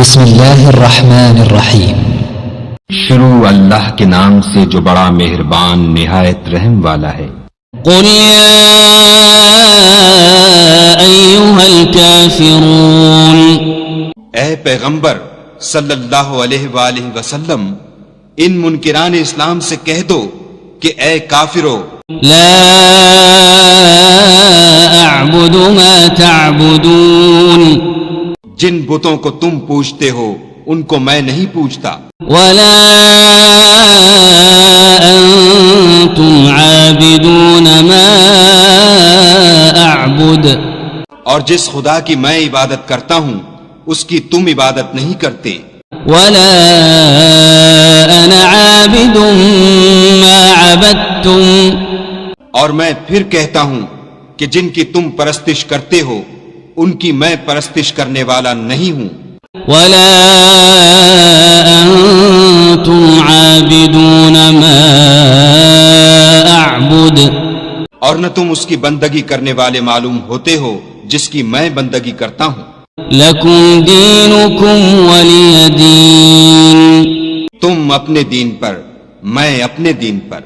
بسم اللہ الرحمن الرحیم۔ شروع اللہ کے نام سے جو بڑا مہربان نہایت رحم والا ہے۔ قل یا ایھا الکافرون، اے پیغمبر صلی اللہ علیہ وآلہ وسلم ان منکران اسلام سے کہہ دو کہ اے کافرو، لا اعبد ما تعبدون، جن بتوں کو تم پوجتے ہو ان کو میں نہیں پوجتا، ولا انتم عابدون ما اعبد، اور جس خدا کی میں عبادت کرتا ہوں اس کی تم عبادت نہیں کرتے، ولا انا عابد ما عبدتم، اور میں پھر کہتا ہوں کہ جن کی تم پرستش کرتے ہو ان کی میں پرستش کرنے والا نہیں ہوں، ولا انتم عابدون ما اعبد، اور نہ تم اس کی بندگی کرنے والے معلوم ہوتے ہو جس کی میں بندگی کرتا ہوں۔ لکم دینکم ولی دین، تم اپنے دین پر، میں اپنے دین پر۔